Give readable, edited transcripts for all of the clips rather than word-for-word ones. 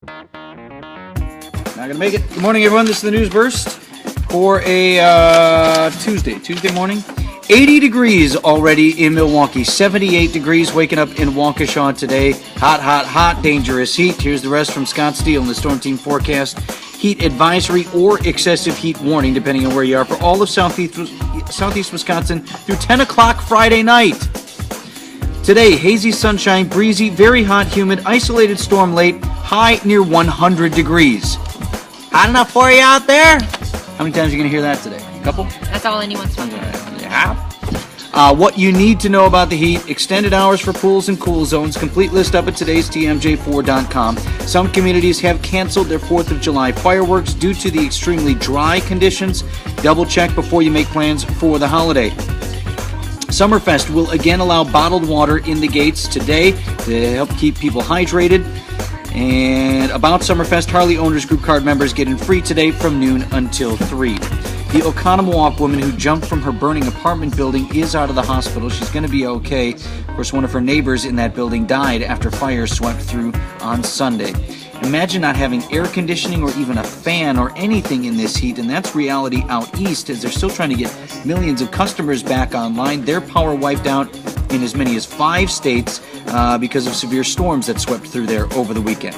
Not going to make it. Good morning, everyone. This is the NewsBurst for a Tuesday morning. 80 degrees already in Milwaukee. 78 degrees waking up in Waukesha today. Hot, dangerous heat. Here's the rest from Scott Steele in the Storm Team forecast. Heat advisory or excessive heat warning, depending on where you are, for all of southeast Wisconsin through 10 o'clock Friday night. Today, hazy sunshine, breezy, very hot, humid, isolated storm late, high near 100 degrees. Hot enough for you out there? How many times are you going to hear that today? A couple? That's all anyone's talking about. Yeah. What you need to know about the heat, extended hours for pools and cool zones, complete list up at today's TMJ4.com. Some communities have canceled their 4th of July fireworks due to the extremely dry conditions. Double check before you make plans for the holiday. Summerfest will again allow bottled water in the gates today to help keep people hydrated. And about Summerfest, Harley Owners Group card members get in free today from noon until 3. The Oconomowoc woman who jumped from her burning apartment building is out of the hospital. She's going to be okay. Of course, one of her neighbors in that building died after fire swept through on Sunday. Imagine not having air conditioning or even a fan or anything in this heat, and that's reality out east as they're still trying to get millions of customers back online. Their power wiped out in as many as 5 states because of severe storms that swept through there over the weekend.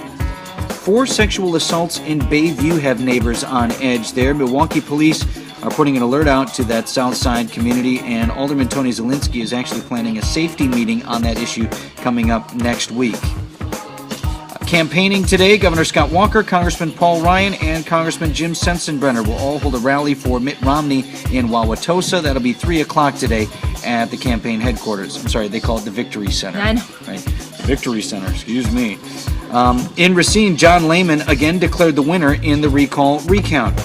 4 sexual assaults in Bayview have neighbors on edge there. Milwaukee police are putting an alert out to that South Side community, and Alderman Tony Zielinski is actually planning a safety meeting on that issue coming up next week. Campaigning today, Governor Scott Walker, Congressman Paul Ryan, and Congressman Jim Sensenbrenner will all hold a rally for Mitt Romney in Wauwatosa. That'll be 3 o'clock today at the campaign headquarters. I'm sorry, they call it the Victory Center. I know. Right? Victory Center, excuse me. In Racine, John Lehman again declared the winner in the recall recount.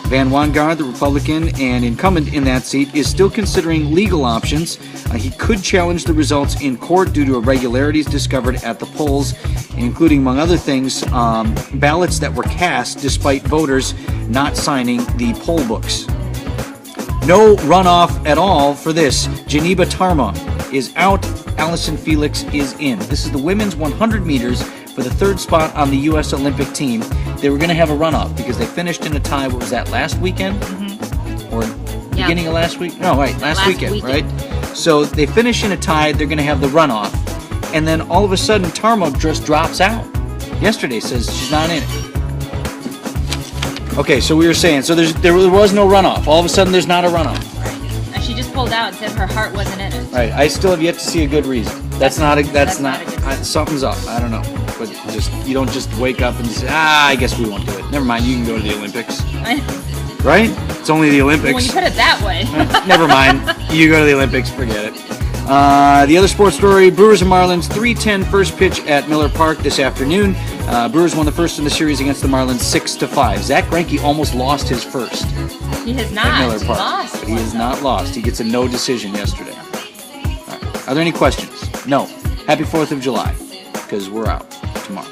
Van Wangard, the Republican and incumbent in that seat, is still considering legal options. He could challenge the results in court due to irregularities discovered at the polls, including, among other things, ballots that were cast despite voters not signing the poll books. No runoff at all for this. Geneva Tarma is out. Allison Felix is in. This is the women's 100 meters for the 3rd spot on the U.S. Olympic team. They were going to have a runoff because they finished in a tie. What was that, last weekend? Mm-hmm. Or beginning of last week? No, right, last weekend, right? So they finish in a tie. They're going to have the runoff. And then all of a sudden, Tarma just drops out. Yesterday says she's not in it. Okay, so we were saying, so there was no runoff. All of a sudden, there's not a runoff. Right. She just pulled out and said her heart wasn't in it. Right. I still have yet to see a good reason. That's not something's up. I don't know. But you don't just wake up and say, I guess we won't do it. Never mind, you can go to the Olympics. Right? It's only the Olympics. When you put it that way. Never mind. You go to the Olympics, forget it. The other sports story, Brewers and Marlins, 3:10 first pitch at Miller Park this afternoon. Brewers won the first in the series against the Marlins 6-5. Zach Greinke almost lost his first. He has not. At Miller Park. But he has not lost. He gets a no decision yesterday. All right. Are there any questions? No. Happy 4th of July, because we're out tomorrow.